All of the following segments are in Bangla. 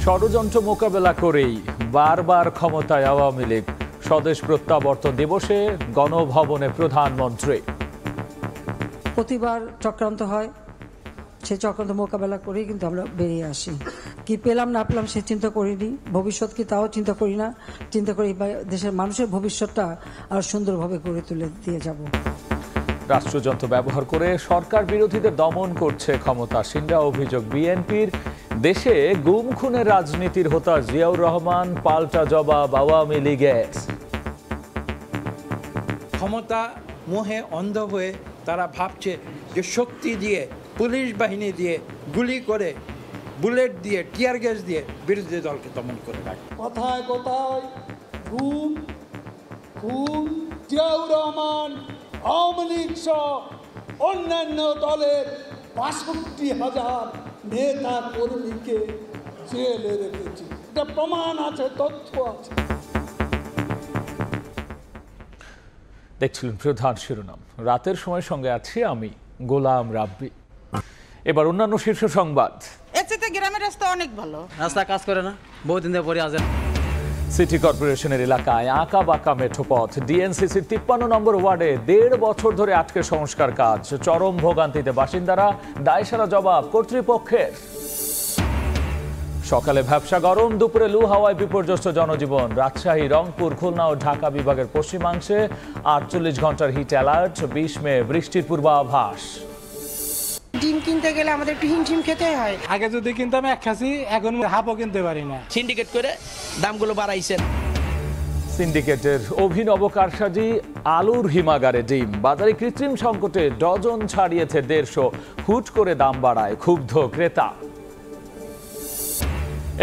ষড়যন্ত্র মোকাবেলা করেই বারবার ক্ষমতায় আওয়ামী লীগ। স্বদেশ প্রত্যাবর্তন দিবসে গণভবনে প্রধানমন্ত্রী। প্রতিবার চক্রান্ত হয়, সেই চক্রান্ত মোকাবেলা করেই কিন্তু আমরা বেরিয়ে আসি। কি পেলাম না পেলাম সে চিন্তা করিনি, ভবিষ্যৎ কি তাও চিন্তা করি না। চিন্তা করি দেশের মানুষের ভবিষ্যৎটা আরো সুন্দরভাবে গড়ে তুলে দিয়ে যাব। রাষ্ট্রযন্ত্র ব্যবহার করে সরকার বিরোধীদের দমন করছে ক্ষমতাসীনরা, অভিযোগ বিএনপির। দেশে গুম খুনের রাজনীতির হোতা জিয়াউর রহমান, পাল্টা জবাব আওয়ামী লীগের। ক্ষমতা মোহে অন্ধ হয়ে তারা ভাবছে যে শক্তি দিয়ে, পুলিশ বাহিনী দিয়ে, গুলি করে, বুলেট দিয়ে, টিয়ার গ্যাস দিয়ে বিরোধী দলকে দমন করে রাখে। কথায় কথায় গুম খুন, জিয়াউর রহমান, আওয়ামী লীগ সহ অন্যান্য দলের ৬৫,০০০ নেতা কর্মীকে জেলে রেখেছে। এটা প্রমাণ আছে, তথ্য আছে। দেখছিলেন প্রধান শিরোনাম। রাতের সময় সঙ্গে আছি আমি গোলাম রাব্বি। এবার অন্যান্য শীর্ষ সংবাদ। গ্রামের রাস্তা অনেক ভালো, রাস্তা কাজ করে না, বহুদিন ধরে পড়ে আছে। সিটি কর্পোরেশনের এলাকায় আঁকা বাঁকা মেঠোপথ। ডিএনসিসির ৫৩ নম্বর ওয়ার্ডে ১.৫ বছর ধরে আটকে সংস্কার কাজ। চরম ভোগান্তিতে বাসিন্দারা, দায়সারা জবাব কর্তৃপক্ষের। সকালে ভ্যাপসা গরম, দুপুরে লু হাওয়ায় বিপর্যস্ত জনজীবন। রাজশাহী, রংপুর, খুলনা ও ঢাকা বিভাগের পশ্চিমাংশে ৪৮ ঘন্টার হিট অ্যালার্ট। ২০ মে বৃষ্টির পূর্বাভাস। ডিম কিনতে গেলে আমাদের একটু হিমশিম খেতে হয়। আগে যদি কিনতাম এক খাসি, এখন হাফও কিনতে পারি না। সিন্ডিকেট করে দামগুলো বাড়াইছেন। সিন্ডিকেটের অভিনব কারসাজি, আলুর হিমাগারে ডিম। বাজারে কৃত্রিম সংকটে ডজন ছাড়িয়েছে ১৫০। হুট করে দাম বাড়ায় ক্ষুব্ধ ক্রেতা।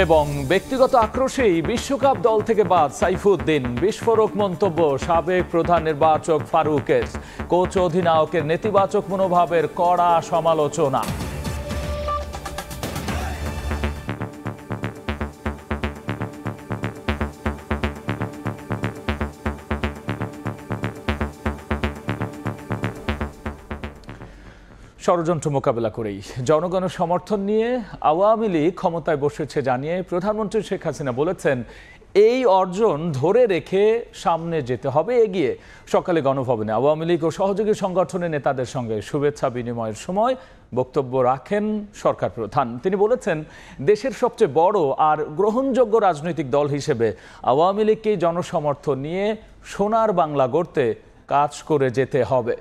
এবং ব্যক্তিগত আক্রোশেই বিশ্বকাপ দল থেকে বাদ সাইফুদ্দিন। বিস্ফোরক মন্তব্য সাবেক প্রধান নির্বাচক ফারুকের। কোচ অধিনায়কের নেতিবাচক মনোভাবের কড়া সমালোচনা। ষড়যন্ত্র মোকাবেলা করেই জনগণের সমর্থন নিয়ে আওয়ামী লীগ ক্ষমতায় বসেছে জানিয়ে প্রধানমন্ত্রী শেখ হাসিনা বলেছেন, এই অর্জন ধরে রেখে সামনে যেতে হবে এগিয়ে। সকালে গণভবনে আওয়ামী লীগ ও সহযোগী সংগঠনের নেতাদের সঙ্গে শুভেচ্ছা বিনিময়ের সময় বক্তব্য রাখেন সরকার প্রধান। তিনি বলেছেন, দেশের সবচেয়ে বড় আর গ্রহণযোগ্য রাজনৈতিক দল হিসেবে আওয়ামী লীগকেই জনসমর্থন নিয়ে সোনার বাংলা গড়তে কাজ করে যেতে হবে।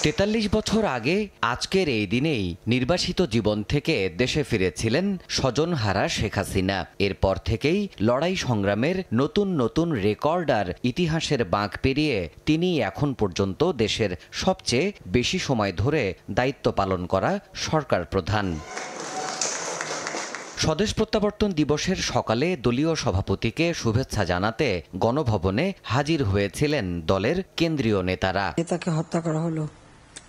৪৩ বছর আগে আজকের এই দিনেই নির্বাসিত জীবন থেকে দেশে ফিরেছিলেন স্বজনহারা শেখ হাসিনা। এরপর থেকেই লড়াই সংগ্রামের নতুন নতুন রেকর্ড আর ইতিহাসের বাঁক পেরিয়ে তিনি এখন পর্যন্ত দেশের সবচেয়ে বেশি সময় ধরে দায়িত্ব পালন করা সরকার প্রধান। স্বদেশ প্রত্যাবর্তন দিবসের সকালে দলীয় সভাপতিকে শুভেচ্ছা জানাতে গণভবনে হাজির হয়েছিলেন দলের কেন্দ্রীয় নেতারা। নেতাকে হত্যা করা হলো,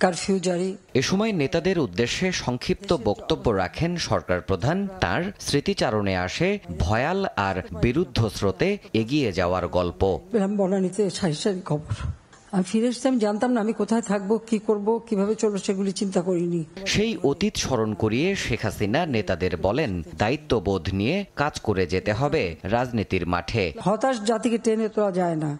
কারফিউ জারি। এ সময় নেতাদের উদ্দেশ্যে সংক্ষিপ্ত বক্তব্য রাখেন সরকার প্রধান। তার স্মৃতিচারণে আসে ভয়াল আর বিরুদ্ধ স্রোতে এগিয়ে যাওয়ার গল্প। বনানীতে সারি খবর, আমি ফিরে এসেছি, আমি জানতাম না আমি কোথায় থাকবো, কি করব, কিভাবে চলবো, সেগুলি চিন্তা করিনি। সেই অতীত স্মরণ করিয়ে শেখ হাসিনা নেতাদের বলেন, দায়িত্ববোধ নিয়ে কাজ করে যেতে হবে রাজনীতির মাঠে। হতাশ জাতিকে টেনে তোলা যায় না,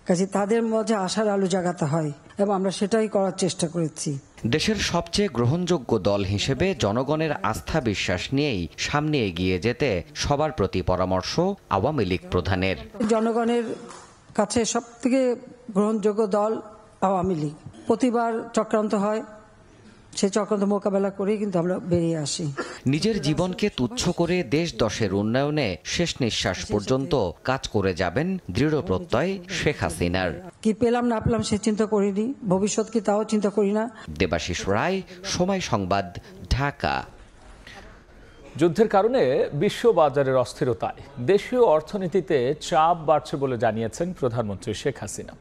কাজে তাদের মাঝে আশার আলো জাগাতে হয় এবং আমরা সেটাই করার চেষ্টা করেছি। দেশের সবচেয়ে গ্রহণযোগ্য দল হিসেবে জনগণের আস্থা বিশ্বাস নিয়েই সামনে এগিয়ে যেতে সবার প্রতি পরামর্শ আওয়ামী লীগ প্রধানের। জনগণের কাছে সবথেকে গ্রহণযোগ্য দল আওয়ামী লীগ। প্রতিবার চক্রান্ত হয়, সেই চক্রান্ত মোকাবেলা করেই কিন্তু আমরা বেরিয়ে আসি। নিজের জীবনকে তুচ্ছ করে দেশ দশের উন্নয়নে শেষ নিঃশ্বাস পর্যন্ত কাজ করে যাবেন দৃঢ় প্রত্যয় শেখ হাসিনার। কি পেলাম না পেলাম সে চিন্তা করিনি, ভবিষ্যৎ কি তাও চিন্তা করি না। দেবাশিস রায়, সময় সংবাদ, ঢাকা। যুদ্ধের কারণে বিশ্ব বাজারের অস্থিরতায় দেশীয় অর্থনীতিতে চাপ বাড়ছে বলে জানিয়েছেন প্রধানমন্ত্রী শেখ হাসিনা।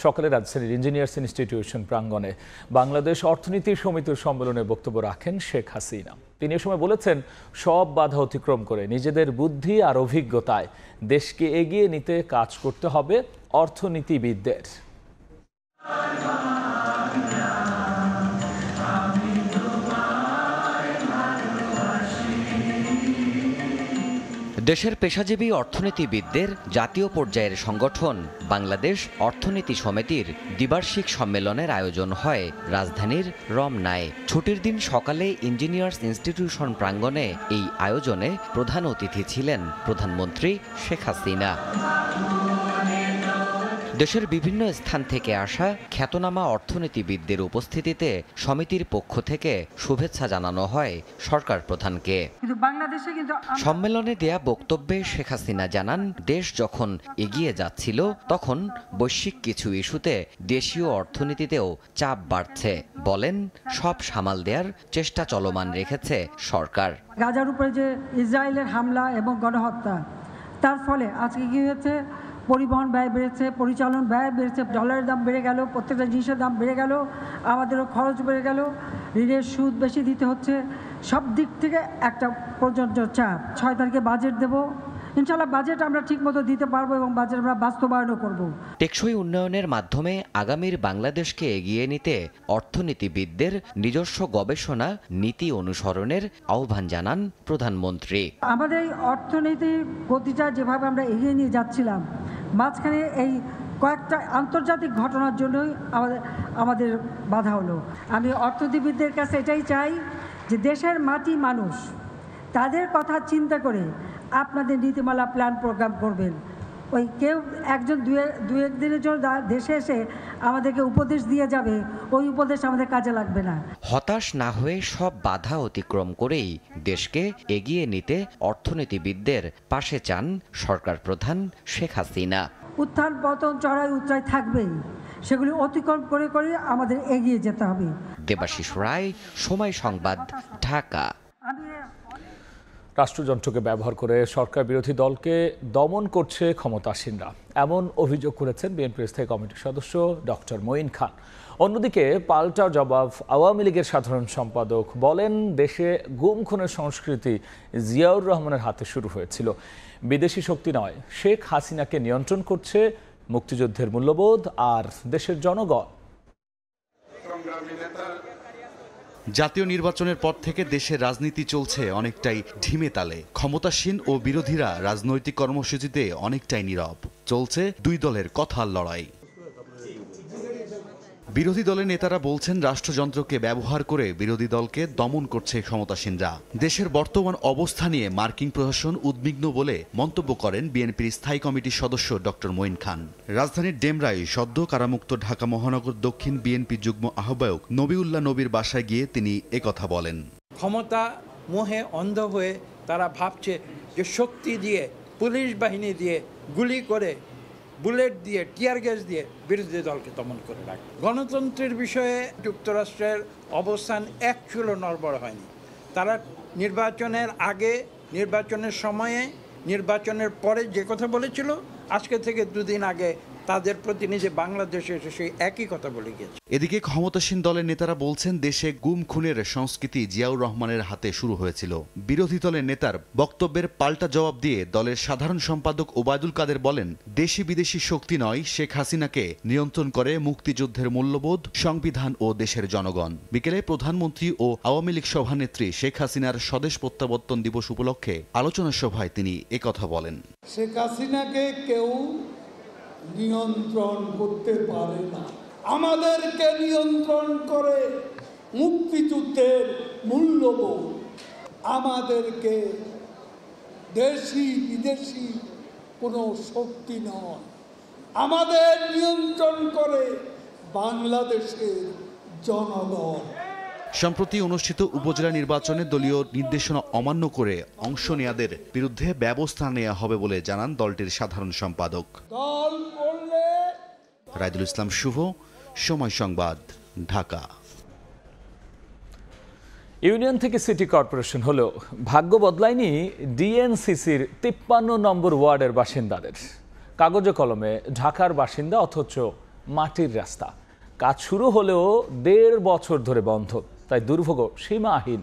সকালে রাজধানীর ইঞ্জিনিয়ার্স ইনস্টিটিউশন প্রাঙ্গণে বাংলাদেশ অর্থনীতি সমিতির সম্মেলনে বক্তব্য রাখেন শেখ হাসিনা। তিনি এ সময় বলেছেন, সব বাধা অতিক্রম করে নিজেদের বুদ্ধি আর অভিজ্ঞতায় দেশকে এগিয়ে নিতে কাজ করতে হবে অর্থনীতিবিদদের। দেশের পেশাজীবী অর্থনীতিবিদদের জাতীয় পর্যায়ের সংগঠন বাংলাদেশ অর্থনীতি সমিতির দ্বিবার্ষিক সম্মেলনের আয়োজন হয় রাজধানীর রমনায়। ছুটির দিন সকালে ইঞ্জিনিয়ার্স ইনস্টিটিউশন প্রাঙ্গণে এই আয়োজনে প্রধান অতিথি ছিলেন প্রধানমন্ত্রী শেখ হাসিনা। দেশের বিভিন্ন স্থান থেকে আসা খ্যাতনামা অর্থনীতিবিদদের উপস্থিতিতে সমিতির পক্ষ থেকে শুভেচ্ছা জানানো হয় সরকার প্রধানকে। সম্মেলনে দেয়া বক্তব্যে শেখ হাসিনা জানান, দেশ যখন এগিয়ে যাচ্ছিল তখন বৈশ্বিক কিছু ইস্যুতে দেশীয় অর্থনীতিতেও চাপ বাড়ছে। বলেন, সব সামাল দেওয়ার চেষ্টা চলমান রেখেছে সরকার। গাজার উপরে যে ইসরায়েলের হামলা এবং গণহত্যা, তার ফলে আজকে কি হয়েছে, পরিবহন ব্যয় বেড়েছে, পরিচালন ব্যয় বেড়েছে, ডলারের দাম বেড়ে গেল, প্রত্যেকটা জিনিসের দাম বেড়ে গেল, আমাদেরও খরচ বেড়ে গেল, ঋণের সুদ বেশি দিতে হচ্ছে, সব দিক থেকে একটা প্রযোজ্য চাপ। 6 তারিখে বাজেট দেব, ইনশাআল্লাহ বাজেট আমরা ঠিকমতো দিতে পারবো এবং বাজেট আমরা বাস্তবায়নও করব। টেকসই উন্নয়নের মাধ্যমে আগামীর বাংলাদেশকে এগিয়ে নিতে অর্থনীতিবিদদের নিজস্ব গবেষণা নীতি অনুসরণের আহ্বান জানান প্রধানমন্ত্রী। আমাদের এই অর্থনীতির গতিটা যেভাবে আমরা এগিয়ে নিয়ে যাচ্ছিলাম, মাঝখানে এই কয়েকটা আন্তর্জাতিক ঘটনার জন্যই আমাদের বাধা হলো। আমি অর্থনীতিবিদদের কাছে এটাই চাই যে দেশের মাটি মানুষ, তাদের কথা চিন্তা করে আপনাদের নীতিমালা প্ল্যান প্রোগ্রাম করবেন। ওই কেউ একজন দু এক দিনের জন্য দেশে এসে আমাদেরকে উপদেশ দিয়ে যাবে, ওই উপদেশ আমাদের কাজে লাগবে না। হতাশ না হয়ে সব বাধা অতিক্রম করেই দেশকে এগিয়ে নিতে অর্থনীতিবিদদের পাশে চান সরকার প্রধান শেখ হাসিনা। উত্থান পতন চড়াই উতরাই থাকবেই, সেগুলি অতিক্রম করে করে আমাদের এগিয়ে যেতে হবে। দেবাশিস রায়, সময় সংবাদ, ঢাকা। রাষ্ট্রযন্ত্রকে ব্যবহার করে সরকার বিরোধী দলকে দমন করছে ক্ষমতাসীনরা, এমন অভিযোগ করেছেন বিএনপির স্থায়ী কমিটির সদস্য ডক্টর মঈন খান। অন্যদিকে পাল্টা জবাব আওয়ামী লীগের সাধারণ সম্পাদক বলেন, দেশে গুম খুনের সংস্কৃতি জিয়াউর রহমানের হাতে শুরু হয়েছিল। বিদেশি শক্তি নয়, শেখ হাসিনাকে নিয়ন্ত্রণ করছে মুক্তিযুদ্ধের মূল্যবোধ আর দেশের জনগণ। জাতীয় নির্বাচনের পর থেকে দেশের রাজনীতি চলছে অনেকটাই ঢিমে তালে। ক্ষমতাসীন ও বিরোধীরা রাজনৈতিক কর্মসূচিতে অনেকটাই নীরব। চলছে দুই দলের কথার লড়াই। বিরোধী দলের নেতারা বলছেন, রাষ্ট্রযন্ত্রকে ব্যবহার করে বিরোধী দলকে দমন করছে ক্ষমতাসীনরা। দেশের বর্তমান অবস্থা নিয়ে মার্কিন প্রশাসন উদ্বিগ্ন বলে মন্তব্য করেন বিএনপির স্থায়ী কমিটির সদস্য ডক্টর মঈন খান। রাজধানীর ডেমরায় সদ্য কারামুক্ত ঢাকা মহানগর দক্ষিণ বিএনপি যুগ্ম আহ্বায়ক নবিউল্লাহ নবীর বাসায় গিয়ে তিনি একথা বলেন। ক্ষমতা মোহে অন্ধ হয়ে তারা ভাবছে যে শক্তি দিয়ে, পুলিশ বাহিনী দিয়ে, গুলি করে, বুলেট দিয়ে, টিয়ার গ্যাস দিয়ে বিরোধী দলকে দমন করে রাখে। গণতন্ত্রের বিষয়ে যুক্তরাষ্ট্রের অবস্থান এক চুলো নড়বড় হয়নি। তারা নির্বাচনের আগে, নির্বাচনের সময়ে, নির্বাচনের পরে যে কথা বলেছিল, আজকে থেকে 2 দিন আগে তাদের প্রতিনিধি বাংলাদেশে এসে সেই একই কথা বলে গেছে। এদিকে ক্ষমতাসীন দলের নেতারা বলছেন, দেশে গুম খুনের সংস্কৃতি জিয়াউর রহমানের হাতে শুরু হয়েছিল। বিরোধী দলের নেতার বক্তব্যের পাল্টা জবাব দিয়ে দলের সাধারণ সম্পাদক ওবায়দুল কাদের বলেন, দেশি বিদেশি শক্তি নয়, শেখ হাসিনাকে নিয়ন্ত্রণ করে মুক্তিযুদ্ধের মূল্যবোধ, সংবিধান ও দেশের জনগণ। বিকেলে প্রধানমন্ত্রী ও আওয়ামী লীগ সভানেত্রী শেখ হাসিনার স্বদেশ প্রত্যাবর্তন দিবস উপলক্ষে আলোচনা সভায় তিনি একথা বলেন। শেখ হাসিনাকে কেউ নিয়ন্ত্রণ করতে পারে না। আমাদেরকে নিয়ন্ত্রণ করে মুক্তিযুদ্ধের মূল্যবোধ। আমাদেরকে দেশি বিদেশি কোনো শক্তি নয়, আমাদের নিয়ন্ত্রণ করে বাংলাদেশের জনগণ। সম্প্রতি অনুষ্ঠিত উপজেলা নির্বাচনে দলীয় নির্দেশনা অমান্য করে অংশ নেয়াদের বিরুদ্ধে ব্যবস্থা নেওয়া হবে বলে জানান দলটির সাধারণ সম্পাদক রাইদুল ইসলাম শুভ, সময় সংবাদ, ঢাকা। ইউনিয়ন থেকে সিটি কর্পোরেশন হলেও ভাগ্য বদলায়নি ডিএনসিসির 53 নম্বর ওয়ার্ডের বাসিন্দাদের। কাগজে কলমে ঢাকার বাসিন্দা, অথচ মাটির রাস্তা। কাজ শুরু হলেও 1.5 বছর ধরে বন্ধ, তাই দুর্ভোগ সীমাহীন।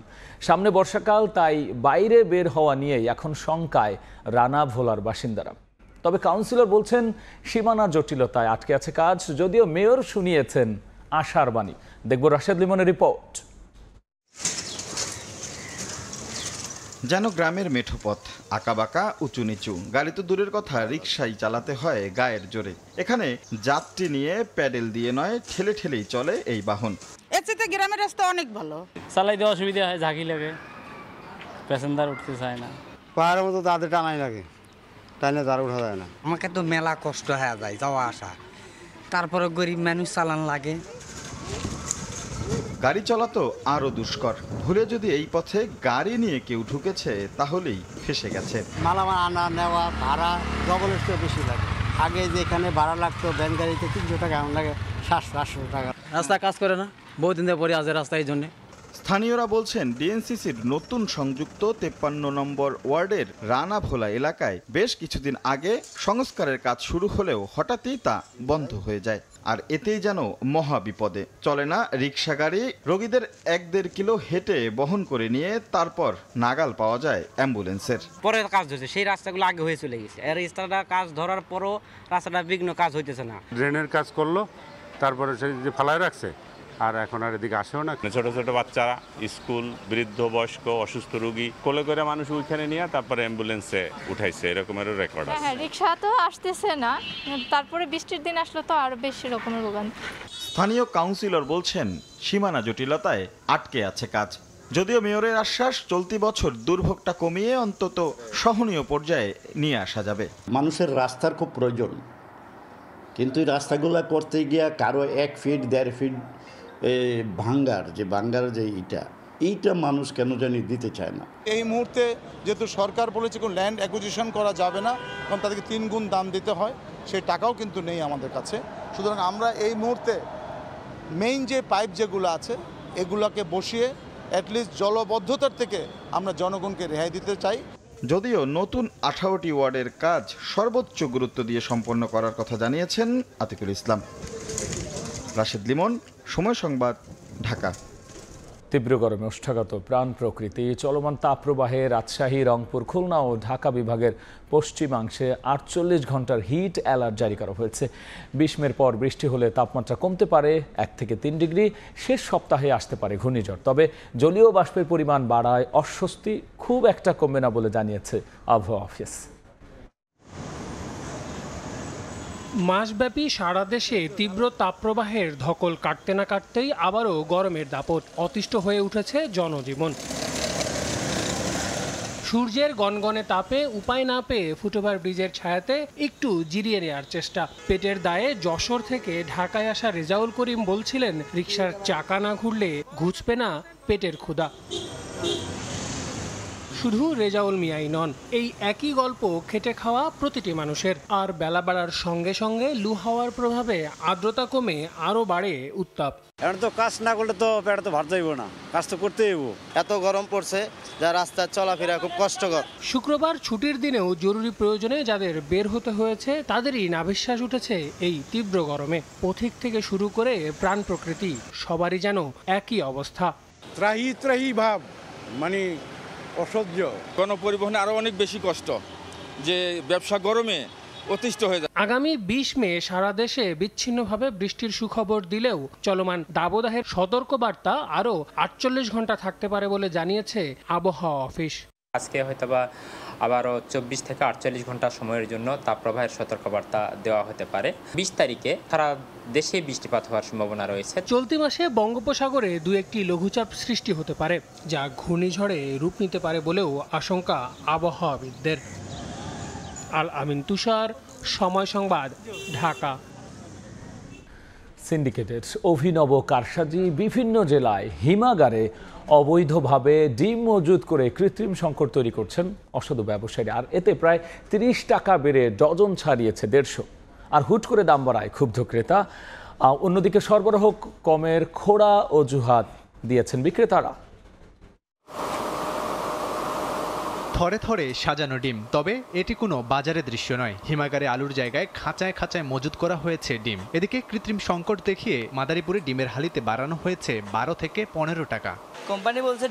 সামনে বর্ষাকাল, তাই বাইরে বের হওয়া নিয়েই এখন শঙ্কায় রানা ভোলার বাসিন্দারা। তবে কাউন্সিলর বলছেন, সীমানা জটিলতায় আটকে আছে কাজ, যদিও মেয়র শুনিয়েছেন আশার বাণী। দেখব রাশেদ লিমনের রিপোর্ট। যেন গ্রামের মেঠো পথ, আঁকাবাঁকা উঁচু নিচু। গাড়ি তো দূরের কথা, রিকশাই চালাতে হয় গায়ের জোরে। এখানে যাত্রী নিয়ে প্যাডেল দিয়ে নয়, ঠেলে ঠেলেই চলে এই বাহন। এর চেয়ে গ্রামের রাস্তা অনেক ভালো। চালাইতে অসুবিধা হয়, ঝাঁকি লাগে, প্যাসেঞ্জার উঠতে চায় না। পাহাড়ের মতো তাদের টানাই লাগে, টাইনে তার উঠা যায় না। আমাকে তো মেলা কষ্ট হয়ে যায় যাওয়া আসা, তারপরে গরিব মানুষ চালান লাগে। গাড়ি চলা তো আরও দুষ্কর। ভুলে যদি এই পথে গাড়ি নিয়ে কেউ ঢুকেছে তাহলেই ফেসে গেছে। মালামাল আনা নেওয়া ভাড়া ডবলের চেয়ে বেশি লাগে। আগে যেখানে ভাড়া লাগতো ভ্যান গাড়িতে 300 টাকা, এখন লাগে 700-800 টাকা। রাস্তা কাজ করে না, বহুদিন ধরে পড়ে আছে রাস্তা, এই জন্যে। স্থানীয়রা বলছেন, ডিএনসিসির নতুন সংযুক্ত 53 নম্বর ওয়ার্ডের রানাভোলা এলাকায় বেশ কিছুদিন আগে সংস্কারের কাজ শুরু হলেও হঠাৎই তা বন্ধ হয়ে যায়। আর এতেই যেন মহা বিপদে। চলে না রিক্সা গাড়ি, রোগীদের 1-1.5 কিলো হেঁটে বহন করে নিয়ে তারপর নাগাল পাওয়া যায় অ্যাম্বুলেন্সের। পরে কাজ হয়েছে, সেই রাস্তাগুলো আগে হয়ে চলে গেছে। আর রাস্তাটা কাজ ধরার পরও রাস্তাটা বিঘ্ন, কাজ হইতেছে না। ড্রেনের কাজ করলো, তারপরে সেই যে ফালায় রাখছে, আর এখন আর এদিকে আসেও না। ছোট ছোট বাচ্চারা, স্কুল, বৃদ্ধ, বয়স্ক, অসুস্থ রোগী কোলে করে মানুষ ওইখানে নিয়ে তারপরে অ্যাম্বুলেন্সে উঠাইছে, এরকমেরও রেকর্ড আছে। হ্যাঁ, রিক্সা তো আসতেছে না, তারপরে বৃষ্টির দিন আসলে তো আরো বেশি রকমের ভোগান্তি। স্থানীয় কাউন্সিলর বলছেন, সীমানা জটিলতায় আটকে আছে কাজ। যদিও মেয়রের আশ্বাস, চলতি বছর দুর্ভোগটা কমিয়ে অন্তত সহনীয় পর্যায়ে নিয়ে আসা যাবে। মানুষের রাস্তার খুব প্রয়োজন, কিন্তু এই রাস্তাগুলো করতে গিয়া কারো 1 ফিট 1.5 ফিট ভাঙ্গার যে এইটা মানুষ কেন জানি দিতে চায় না। এই মুহূর্তে যেহেতু সরকার বলেছে কোনো ল্যান্ড অ্যাকুইজিশন করা যাবে না, কারণ তাদেরকে 3 গুণ দাম দিতে হয়, সেই টাকাও কিন্তু নেই আমাদের কাছে। সুতরাং আমরা এই মুহূর্তে মেইন যে পাইপ যেগুলো আছে এগুলোকে বসিয়ে অ্যাটলিস্ট জলবদ্ধতার থেকে আমরা জনগণকে রেহাই দিতে চাই। যদিও নতুন 18টি ওয়ার্ডের কাজ সর্বোচ্চ গুরুত্ব দিয়ে সম্পন্ন করার কথা জানিয়েছেন আতিকুল ইসলাম। রাশেদ লিমন, সময় সংবাদ, ঢাকা। তীব্র গরমে ওষ্ঠাগত প্রাণ প্রকৃতি। চলমান তাপপ্রবাহে রাজশাহী, রংপুর, খুলনা ও ঢাকা বিভাগের পশ্চিমাংশে 48 ঘন্টার হিট অ্যালার্ট জারি করা হয়েছে। 20 মের পর বৃষ্টি হলে তাপমাত্রা কমতে পারে 1 থেকে 3 ডিগ্রি। শেষ সপ্তাহে আসতে পারে ঘূর্ণিঝড়। তবে জলীয় বাষ্পের পরিমাণ বাড়ায় অস্বস্তি খুব একটা কমবে না বলে জানিয়েছে আবহাওয়া অফিস। মাসব্যাপী সারা দেশে তীব্র তাপপ্রবাহের ধকল কাটতে না কাটতেই আবারও গরমের দাপট। অতিষ্ঠ হয়ে উঠেছে জনজীবন। সূর্যের গনগনে তাপে উপায় না পেয়ে ফুটওভার ব্রিজের ছায়াতে একটু জিরিয়ে নেওয়ার চেষ্টা। পেটের দায়ে যশোর থেকে ঢাকায় আসা রেজাউল করিম বলছিলেন, রিকশার চাকা না ঘুরলে ঘুচবে না পেটের ক্ষুধা। শুধু রেজাউল মিয়াই নন, এই একই গল্প খেটে খাওয়া প্রতিটি মানুষের। আর বেলা বাড়ার সঙ্গে সঙ্গে লু হাওয়ার প্রভাবে আর্দ্রতা কমে আরও বাড়ে উত্তাপ। এখন তো কাজ না করলে তো পেট তো ভাত যাইব না, কাজ তো করতেই হইব। এত গরম পড়ছে যা রাস্তায় চলাফেরা খুব কষ্টকর। শুক্রবার ছুটির দিনেও জরুরি প্রয়োজনে যাদের বের হতে হয়েছে তাদেরই নাভিশ্বাস উঠেছে এই তীব্র গরমে। পথিক থেকে শুরু করে প্রাণ প্রকৃতি সবারই যেন একই অবস্থা। ত্রাহি ত্রাহি ভাব, মানে অসহ্য। গণপরিবহনে আরো অনেক বেশি কষ্ট, যে ব্যবসা গরমে অতিষ্ঠ হয়ে যায়। আগামী 20 মে সারা দেশে বিচ্ছিন্নভাবে বৃষ্টির সুখবর দিলেও চলমান দাবদাহের সতর্কবার্তা আরও 48 ঘন্টা থাকতে পারে বলে জানিয়েছে আবহাওয়া অফিস। আজকে হয়তোবা আবারও 24 থেকে 48 ঘন্টা সময়ের জন্য তাপপ্রবাহের সতর্কবার্তা দেওয়া হতে পারে। 20 তারিখে সারা দেশে বৃষ্টিপাত হওয়ার সম্ভাবনা রয়েছে। চলতি মাসে বঙ্গোপসাগরে 2-1টি লঘুচাপ সৃষ্টি হতে পারে, যা ঘূর্ণিঝড়ে রূপ নিতে পারে বলেও আশঙ্কা আবহাওয়াবিদদের। আল আমিন তুষার, সময় সংবাদ, ঢাকা। সিন্ডিকেটের অভিনব কারসাজি। বিভিন্ন জেলায় হিমাগারে অবৈধভাবে ডিম মজুত করে কৃত্রিম সংকট তৈরি করছেন অসাধু ব্যবসায়ীরা। আর এতে প্রায় 30 টাকা বেড়ে ডজন ছাড়িয়েছে 150। আর হুট করে দাম বাড়ায় ক্ষুব্ধ ক্রেতা। অন্যদিকে সরবরাহ কমের খোড়া অজুহাত দিয়েছেন বিক্রেতারা। থরে থরে সাজানো ডিম, তবে এটি কোনো বাজারের দৃশ্য নয়। হিমাগারে আলুর জায়গায় খাঁচায় খাঁচায় মজুত করা হয়েছে ডিম। এদিকে কৃত্রিম সংকট দেখিয়ে মাদারীপুরে ডিমের হালিতে বাড়ানো হয়েছে 12 থেকে 15 টাকা। কোম্পানি বলছে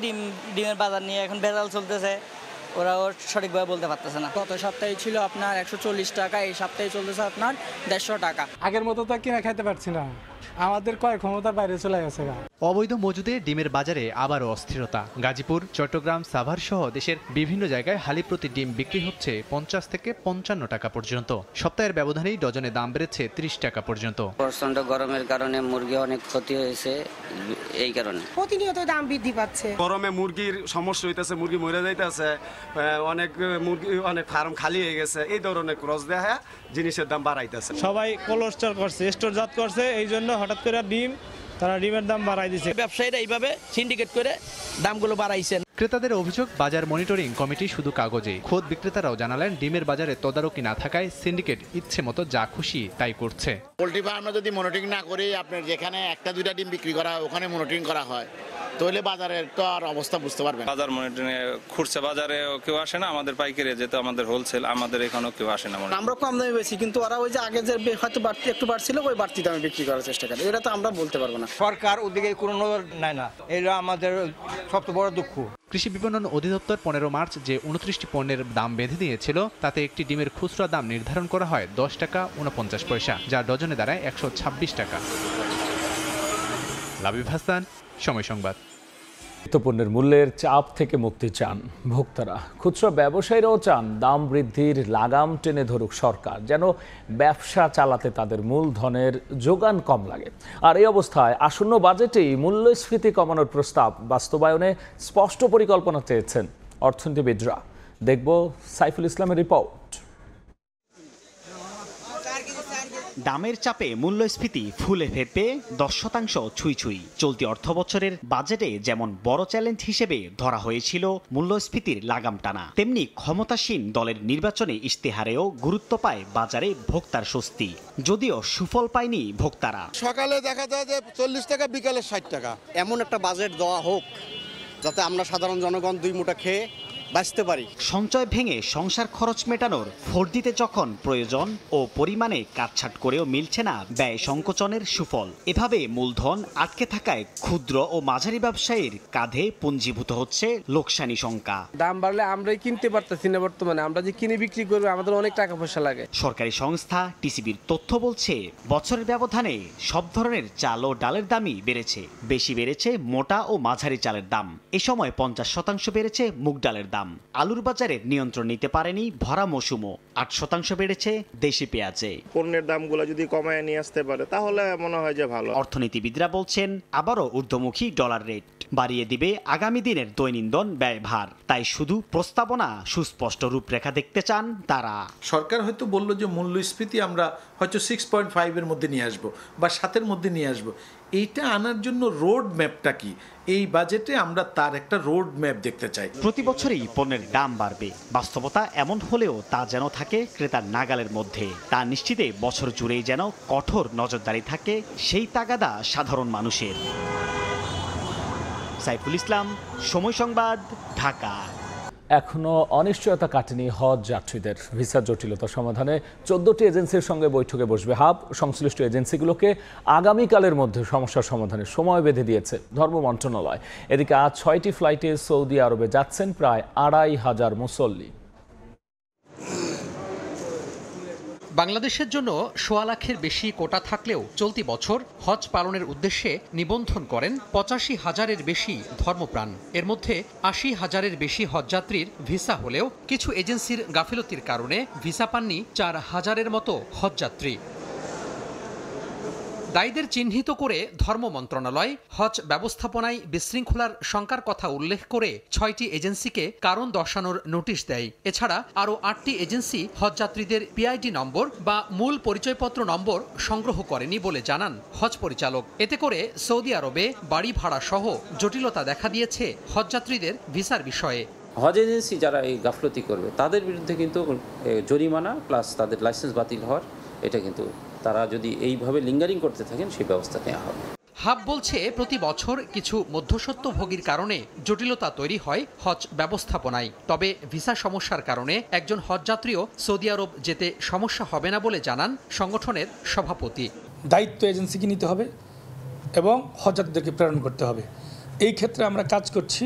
ডিমের বাজার নিয়ে এখন ভেজাল চলতেছে, ওরাও সঠিকভাবে বলতে পারতেছে না। গত সপ্তাহে ছিল আপনার 140 টাকা, এই সপ্তাহে চলতেছে আপনার 150 টাকা। আগের মতো তো কিনা খাইতে পারছি না, আমাদের ক্রয় ক্ষমতার বাইরে চলে গেছে। অবৈধ মজুদে ডিমের বাজারে আবারও অস্থিরতা। গাজীপুর, চট্টগ্রাম, সাভার সহ দেশের বিভিন্ন জায়গায় হালি প্রতি ডিম বিক্রি হচ্ছে 50 থেকে 55 টাকা পর্যন্ত। সপ্তাহের ব্যবধানেই ডজনে দাম বেড়েছে 30 টাকা পর্যন্ত। প্রচন্ড গরমের কারণে মুরগি অনেক ক্ষতি হয়েছে, এই কারণে প্রতিনিয়ত দাম বৃদ্ধি পাচ্ছে। গরমে মুরগির সমস্যা হইতেছে, মুরগি মরে যাইতেছে, অনেক মুরগি অনেক ফার্ম খালি হয়ে গেছে, এই ধরনের ক্রস দেখা জিনিসের দাম বাড়াইতেছে। সবাই কোল্ড স্টোর করছে, স্টোরজাত করছে, এই জন্য হঠাৎ করে তারা ডিমের দাম বাড়াই দিচ্ছে। ব্যবসায়ীরা এইভাবে সিন্ডিকেট করে দামগুলো বাড়াইছেন। ক্রেতাদের অভিযোগ, বাজার মনিটরিং কমিটি শুধু কাগজে। খোদ বিক্রেতারাও জানালেন ডিমের বাজারে তদারকি না থাকায় সিন্ডিকেট ইচ্ছে মতো যা খুশি তাই করছে। পোল্ট্রি ফার্মে যদি মনিটরিং না করে আপনার যেখানে একটা দুইটা ডিম বিক্রি করা হয় ওখানে মনিটরিং করা হয়, তাহলে বাজারের তো আর অবস্থা বুঝতে পারবেন। বাজার মনিটরিং খুঁড়ছে, বাজারে কেউ আসে না, আমাদের পাইকারি যেহেতু আমাদের হোলসেল, আমাদের এখানেও কেউ আসে না। আমরা কম দামে বেশি, কিন্তু ওরা ওই যে আগে যে হয়তো বাড়তি একটু বাড়ছিল, ওই বাড়তি দামে বিক্রি করার চেষ্টা করে। এটা তো আমরা বলতে পারবো না। সরকার ওদিকে কোনো নজর নেয় না, এটা আমাদের সবচেয়ে বড় দুঃখ। কৃষি বিপণন অধিদপ্তর 15 মার্চ যে 29টি পণ্যের দাম বেঁধে দিয়েছিল, তাতে একটি ডিমের খুচরা দাম নির্ধারণ করা হয় 10 টাকা 49 পয়সা, যা ডজনে দাঁড়ায় 126 টাকা। লাবিব হাসান, সময় সংবাদ। নিত্যপণ্যের মূল্যের চাপ থেকে মুক্তি চান ভোক্তারা। খুচরা ব্যবসায়ীরাও চান দাম বৃদ্ধির লাগাম টেনে ধরুক সরকার, যেন ব্যবসা চালাতে তাদের মূলধনের যোগান কম লাগে। আর এই অবস্থায় আসন্ন বাজেটেই মূল্যস্ফীতি কমানোর প্রস্তাব বাস্তবায়নে স্পষ্ট পরিকল্পনা চেয়েছেন অর্থনীতিবিদরা। দেখব সাইফুল ইসলামের রিপোর্ট। দামের চাপে মূল্যস্ফীতি ফুলে ফেপে 10% ছুঁই ছুঁই। চলতি অর্থবছরের বাজেটে যেমন বড় চ্যালেঞ্জ হিসেবে ধরা হয়েছিল মূল্যস্ফীতির লাগাম টানা, তেমনি ক্ষমতাসীন দলের নির্বাচনী ইশতেহারেও গুরুত্ব পায় বাজারে ভোক্তার স্বস্তি, যদিও সুফল পায়নি ভোক্তারা। সকালে দেখা যায় যে 40 টাকা, বিকালে 60 টাকা। এমন একটা বাজেট দেওয়া হোক যাতে আমরা সাধারণ জনগণ দুই মুঠা খেয়ে বাঁচতে পারি। সঞ্চয় ভেঙে সংসার খরচ মেটানোর ভোট দিতে যখন প্রয়োজন ও পরিমাণে কাটছাট করেও মিলছে না ব্যয় সংকোচনের সুফল, এভাবে মূলধন আটকে থাকায় ক্ষুদ্র ও মাঝারি ব্যবসায়ীর কাঁধে পুঞ্জীভূত হচ্ছে লোকসানি শঙ্কা। দাম বাড়লে আমরাই কিনতে পারতেছি না, বর্তমানে আমরা যে কিনে বিক্রি করবো আমাদের অনেক টাকা পয়সা লাগে। সরকারি সংস্থা টিসিবির তথ্য বলছে, বছরের ব্যবধানে সব ধরনের চাল ও ডালের দামই বেড়েছে। বেশি বেড়েছে মোটা ও মাঝারি চালের দাম, এ সময় 50% বেড়েছে মুগ ডালের দাম। আলুর বাজারে নিয়ন্ত্রণ নিতে পারেনি ভরা মৌসুমও, 8% বেড়েছে দেশি পেঁয়াজে। পণ্যের দামগুলো যদি কমায় নিয়ে আসতে পারে তাহলে মনে হয় যে ভালো। অর্থনীতিবিদরা বলছেন, আবারও ঊর্ধ্বমুখী ডলার রেট বাড়িয়ে দিবে আগামী দিনের দৈনন্দিন ব্যয়ভার। তাই শুধু প্রস্তাবনা, সুস্পষ্ট রূপরেখা দেখতে চান তারা। সরকার হয়তো বললো যে মূল্যস্ফীতি আমরা হয়তো 6.5 এর মধ্যে নিয়ে আসবো বা 7 মধ্যে নিয়ে আসবো। এইটা আনার জন্য রোড ম্যাপটা কি, এই বাজেটে আমরা তার একটা রোড ম্যাপ দেখতে চাই। প্রতি বছরই পণ্যের দাম বাড়বে, বাস্তবতা এমন হলেও তা যেন থাকে ক্রেতার নাগালের মধ্যে। তা নিশ্চিতে বছর জুড়েই যেন কঠোর নজরদারি থাকে, সেই তাগাদা সাধারণ মানুষের। সাইফুল ইসলাম, সময় সংবাদ, ঢাকা। এখনো অনিশ্চয়তা কাটেনি হজ যাত্রীদের। ভিসা জটিলতা সমাধানে 14টি এজেন্সির সঙ্গে বৈঠকে বসবে হাব। সংশ্লিষ্ট এজেন্সিগুলোকে আগামীকালের মধ্যে সমস্যার সমাধানের সময় বেঁধে দিয়েছে ধর্ম মন্ত্রণালয়। এদিকে আজ 6টি ফ্লাইটে সৌদি আরবে যাচ্ছেন প্রায় 2500 মুসল্লি। বাংলাদেশের জন্য 1.25 লাখের বেশি কোটা থাকলেও চলতি বছর হজ পালনের উদ্দেশ্যে নিবন্ধন করেন 85,000-এর বেশি ধর্মপ্রাণ। এর মধ্যে 80,000-এর বেশি হজযাত্রীর ভিসা হলেও কিছু এজেন্সির গাফিলতির কারণে ভিসা পাননি 4,000-এর মতো হজযাত্রী। দায়ীদের চিহ্নিত করে ধর্ম মন্ত্রণালয় হজ ব্যবস্থাপনায় বিশৃঙ্খলার শঙ্কার কথা উল্লেখ করে 6টি এজেন্সিকে কারণ দর্শানোর নোটিশ দেয়। এছাড়া আরও 8টি এজেন্সি হজযাত্রীদের পিআইডি নম্বর বা মূল পরিচয়পত্র নম্বর সংগ্রহ করেনি বলে জানান হজ পরিচালক। এতে করে সৌদি আরবে বাড়ি ভাড়া সহ জটিলতা দেখা দিয়েছে হজযাত্রীদের ভিসার বিষয়ে। হজ এজেন্সি যারা এই গাফলতি করবে তাদের বিরুদ্ধে কিন্তু জরিমানা প্লাস তাদের লাইসেন্স বাতিল হওয়ার, এটা কিন্তু তারা যদি এইভাবে লিঙ্গারিং করতে থাকেন সেই ব্যবস্থা নেওয়া হবে। হাব বলছে, প্রতি বছর কিছু মধ্যস্বত্বভোগীর কারণে জটিলতা তৈরি হয় হজ ব্যবস্থাপনায়। তবে ভিসা সমস্যার কারণে একজন হজযাত্রীও সৌদি আরব যেতে সমস্যা হবে না বলে জানান সংগঠনের সভাপতি। দায়িত্ব এজেন্সিকে নিতে হবে এবং হজযাত্রীদেরকে প্রেরণ করতে হবে। এই ক্ষেত্রে আমরা কাজ করছি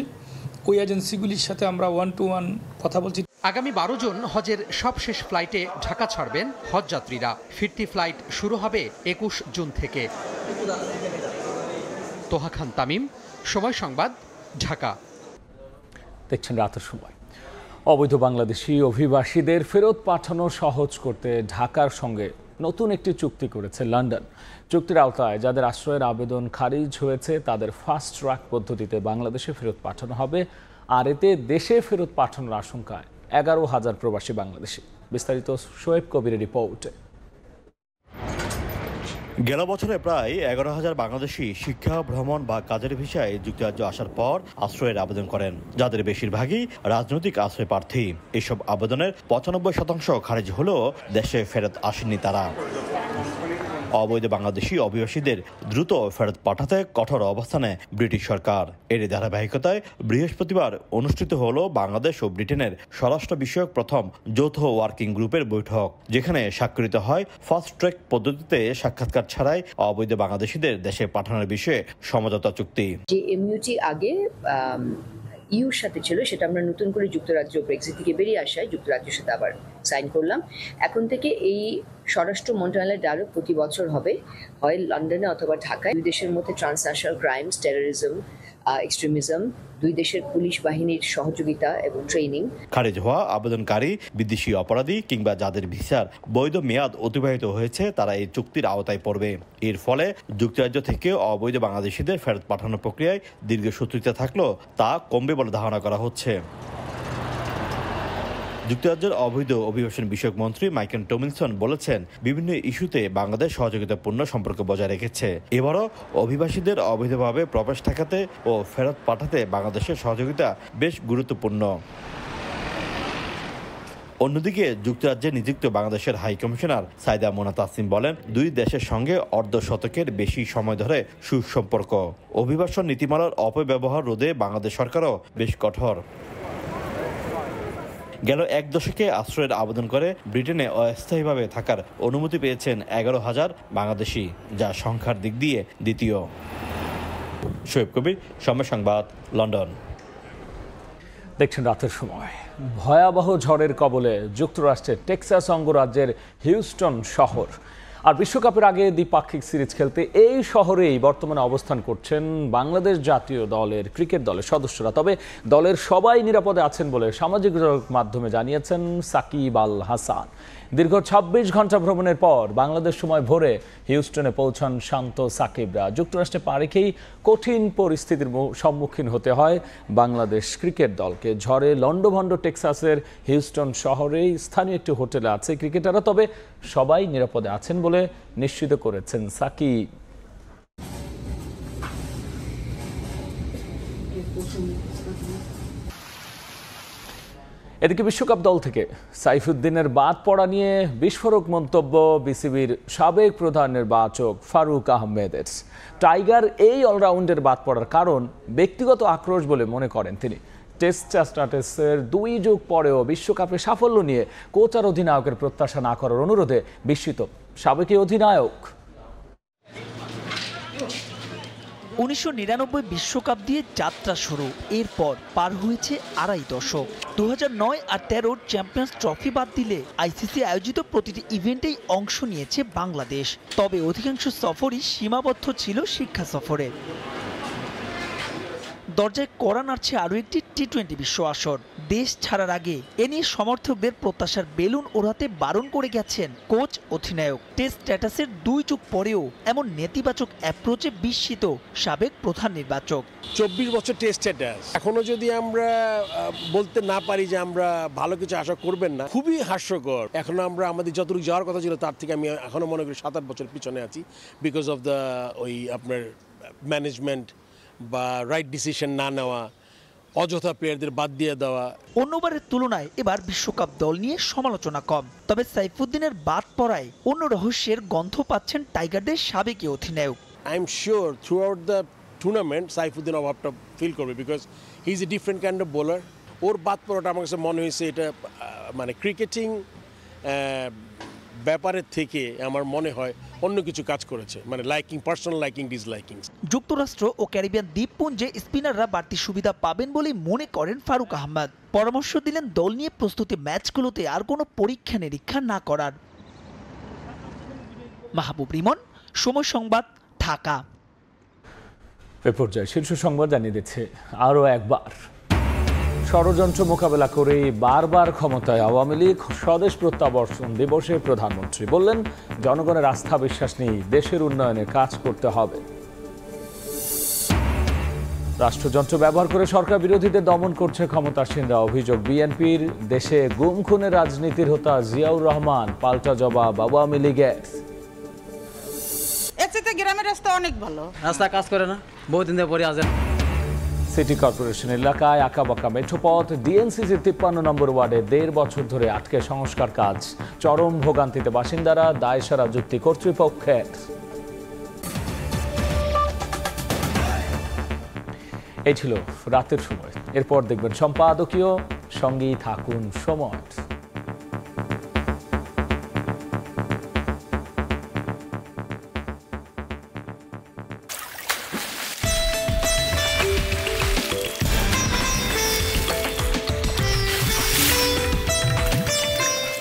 ওই এজেন্সিগুলির সাথে আমরা 1-to-1 কথা বলছি। আগামী 12 জুন হজের সবশেষ ফ্লাইটে ঢাকা ছাড়বেন হজ যাত্রীরা। ফিরতি ফ্লাইট শুরু হবে 21 জুন থেকে। তোহা খান তামিম, সময় সংবাদ, ঢাকা। দেখছেন রাতের সময়। অবৈধ বাংলাদেশি অভিবাসীদের ফেরত পাঠানো সহজ করতে ঢাকার সঙ্গে নতুন একটি চুক্তি করেছে লন্ডন। চুক্তির আওতায় যাদের আশ্রয়ের আবেদন খারিজ হয়েছে তাদের ফাস্ট ট্র্যাক পদ্ধতিতে বাংলাদেশে ফেরত পাঠানো হবে। আর এতে দেশে ফেরত পাঠানোর আশঙ্কায় 11,000 প্রবাসী বাংলাদেশি। বিস্তারিত শোয়েব কবিরের রিপোর্টে। গেল বছরে প্রায় 11,000 বাংলাদেশি শিক্ষা, ভ্রমণ বা কাজের ভিসায় যুক্তরাজ্য আসার পর আশ্রয়ের আবেদন করেন, যাদের বেশিরভাগই রাজনৈতিক আশ্রয় প্রার্থী। এসব আবেদনের 95% খারিজ হলেও দেশে ফেরত আসেননি তারা। অবৈধ বাংলাদেশি অভিবাসীদের দ্রুত ফেরত পাঠাতে কঠোর অবস্থানে ব্রিটিশ সরকার। এর ধারাবাহিকতায় বৃহস্পতিবার অনুষ্ঠিত হলো বাংলাদেশ ও ব্রিটেনের স্বরাষ্ট্র বিষয়ক প্রথম যৌথ ওয়ার্কিং গ্রুপের বৈঠক, যেখানে স্বাক্ষরিত হয় ফাস্ট ট্র্যাক পদ্ধতিতে সাক্ষাৎকার ছাড়াই অবৈধ বাংলাদেশিদের দেশে পাঠানোর বিষয়ে সমঝোতা চুক্তি। যে এমইউটি আগে ইউর সাথে ছিল, সেটা আমরা নতুন করে যুক্তরাজ্য ব্রেক্সিট থেকে বেরিয়ে আসায় যুক্তরাজ্যের সাথে আবার সাইন করলাম। এখন থেকে এই স্বরাষ্ট্র মন্ত্রণালয়ের ডায়লগ প্রতি বছর হবে, হয় লন্ডনে অথবা ঢাকায়। দুই দেশের মধ্যে ট্রান্সন্যাশনাল ক্রাইমস, টেরোরিজম, এক্সট্রিমিজম, দুই দেশের পুলিশ বাহিনীর সহযোগিতা এবং ট্রেনিং। খারিজ হওয়া আবেদনকারী বিদেশি অপরাধী কিংবা যাদের ভিসার বৈধ মেয়াদ অতিবাহিত হয়েছে তারা এই চুক্তির আওতায় পড়বে। এর ফলে যুক্তরাজ্য থেকে অবৈধ বাংলাদেশিদের ফেরত পাঠানোর প্রক্রিয়ায় দীর্ঘসূত্রিতা থাকলেও তা কমবে বলে ধারণা করা হচ্ছে। যুক্তরাজ্যের অবৈধ অভিবাসন বিষয়ক মন্ত্রী মাইকেল টমিলসন বলেছেন, বিভিন্ন ইস্যুতে বাংলাদেশ সহযোগিতাপূর্ণ সম্পর্ক বজায় রেখেছে। এবারও অভিবাসীদের অবৈধভাবে প্রবেশ ঠেকাতে ও ফেরত পাঠাতে বাংলাদেশের সহযোগিতা বেশ গুরুত্বপূর্ণ। অন্যদিকে যুক্তরাজ্যে নিযুক্ত বাংলাদেশের হাই কমিশনার সাইদা মোনা তাসিম বলেন, দুই দেশের সঙ্গে অর্ধ শতকের বেশি সময় ধরে সুসম্পর্ক। অভিবাসন নীতিমালার অপব্যবহার রোধে বাংলাদেশ সরকারও বেশ কঠোর। গেল এক দশকে আশ্রয়ের আবেদন করে ব্রিটেনে অস্থায়ীভাবে থাকার অনুমতি পেয়েছেন 11,000 বাংলাদেশি, যা সংখ্যার দিক দিয়ে দ্বিতীয়। শোয়েব কবির, সময় সংবাদ, লন্ডন। দেখছেন রাতের সময়। ভয়াবহ ঝড়ের কবলে যুক্তরাষ্ট্রের টেক্সাস অঙ্গরাজ্যের হিউস্টন শহর। আর বিশ্বকাপের আগে দ্বিপাক্ষিক সিরিজ খেলতে এই শহরেই বর্তমানে অবস্থান করছেন বাংলাদেশ জাতীয় দলের ক্রিকেট দলের সদস্যরা। তবে দলের সবাই নিরাপদে আছেন বলে সামাজিক যোগাযোগ মাধ্যমে জানিয়েছেন সাকিব আল হাসান। দীর্ঘ 26 ঘন্টা ভ্রমণের পর বাংলাদেশ সময় ভোরে হিউস্টনে পৌঁছান শান্ত সাকিবরা। যুক্তরাষ্ট্রে পা রেখেই কঠিন পরিস্থিতির সম্মুখীন হতে হয় বাংলাদেশ ক্রিকেট দলকে। ঝড়ে লন্ডভন্ড টেক্সাসের হিউস্টন শহরেই স্থানীয় একটি হোটেলে আছে ক্রিকেটাররা, তবে সবাই নিরাপদে আছেন বলে নিশ্চিত করেছেন সাকিব। এদিকে বিশ্বকাপ দল থেকে সাইফুদ্দিনের বাদ পড়া নিয়ে বিস্ফোরক মন্তব্য বিসিবির সাবেক প্রধান নির্বাচক ফারুক আহমেদের। টাইগার এই অলরাউন্ডের বাদ পড়ার কারণ ব্যক্তিগত আক্রোশ বলে মনে করেন তিনি। টেস্ট স্ট্যাটাসের 2 যুগ পরেও বিশ্বকাপে সাফল্য নিয়ে কোচ আর অধিনায়কের প্রত্যাশা না করার অনুরোধে বিস্মিত সাবেক অধিনায়ক। 1999 বিশ্বকাপ দিয়ে যাত্রা শুরু, এরপর পার হয়েছে 2.5 দশক। 2009 আর 13 চ্যাম্পিয়ন্স ট্রফি বাদ দিলে আইসিসি আয়োজিত প্রতিটি ইভেন্টেই অংশ নিয়েছে বাংলাদেশ। তবে অধিকাংশ সফরই সীমাবদ্ধ ছিল শিক্ষা সফরে। দরজায় কড়া নাড়ছে আরও একটি টি-20 বিশ্ব আসর। দেশ ছাড়ার আগে এ নিয়ে সমর্থকদের প্রত্যাশার বেলুন ওড়াতে বারণ করে গেছেন কোচ অধিনায়ক। টেস্ট স্ট্যাটাসের 2 যুগ পরেও এমন নেতিবাচক অ্যাপ্রোচে বিস্মিত সাবেক প্রধান নির্বাচক। 24 বছর টেস্ট স্ট্যাটাস, এখনো যদি আমরা বলতে না পারি যে আমরা ভালো কিছু আশা করবেন না, খুবই হাস্যকর। এখনো আমরা আমাদের যতটুকু যাওয়ার কথা ছিল তার থেকে আমি এখনো মনে করি 7-8 বছর পিছনে আছি, বিকজ অফ দ্য আপনার ম্যানেজমেন্ট বা রাইট ডিসিশন না নেওয়া, অযথা প্লেয়ারদের বাদ দিয়ে দেওয়া। অন্যবারের তুলনায় এবার বিশ্বকাপ দল নিয়ে সমালোচনা কম, তবে সাইফুদ্দিনের বাদ পড়ায় অন্য রহস্যের গন্ধ পাচ্ছেন টাইগারদের সাবেক অধিনায়ক। I am sure throughout the tournament Saifuddin অভাবটা ফিল করবে, because he is a different kind of bowler. ওর বাদ পড়াটা আমার কাছে মনে হয়েছে এটা মানে ক্রিকেটিং ব্যাপারের থেকে আমার মনে হয় অন্য কিছু কাজ করেছে, মানে লাইকিং, পার্সোনাল লাইকিং, ডিসলাইকিং। যুক্তরাষ্ট্র ও ক্যারিবিয়ান দ্বীপপুঞ্জে স্পিনাররা বাড়তি সুবিধা পাবেন বলে মনে করেন ফারুক আহমেদ। পরামর্শ দিলেন দল নিয়ে প্রস্তুতি ম্যাচগুলোতে আর কোনো পরীক্ষা নিরীক্ষা না করার। মাহবুব রিমন, সময় সংবাদ, ঢাকা। এ পর্যায়ে শীর্ষ সংবাদ জানিয়ে দিচ্ছে আরও একবার ষড়যন্ত্র মোকাবেলা করে বারবার ক্ষমতায় আওয়ামী লীগ। স্বদেশ প্রত্যাবর্তন দিবসে প্রধানমন্ত্রী বললেন, জনগণের আস্থা বিশ্বাস নিয়ে দেশের উন্নয়নে কাজ করতে হবে। রাষ্ট্রযন্ত্র ব্যবহার করে সরকার বিরোধীদের দমন করছে ক্ষমতাসীনরা। অভিযোগ বিএনপির। দেশে গুম খুনের রাজনীতির হোতা জিয়াউর রহমান, পাল্টা জবাব আওয়ামী লীগের। গ্রামের রাস্তা অনেক ভালো, রাস্তা কাজ করে না, বহুদিন ধরে পড়ে আছে। সিটি কর্পোরেশন এলাকায় আঁকাবাঁকা মেঠোপথ। ডিএনসিসির 53 নম্বর ওয়ার্ডে 1.5 বছর ধরে আটকে সংস্কার কাজ। চরম ভোগান্তিতে বাসিন্দারা, দায়সারা যুক্তি কর্তৃপক্ষের। এই ছিল রাতের সময়। এরপর দেখবেন সম্পাদকীয়। সঙ্গেই থাকুন সময়।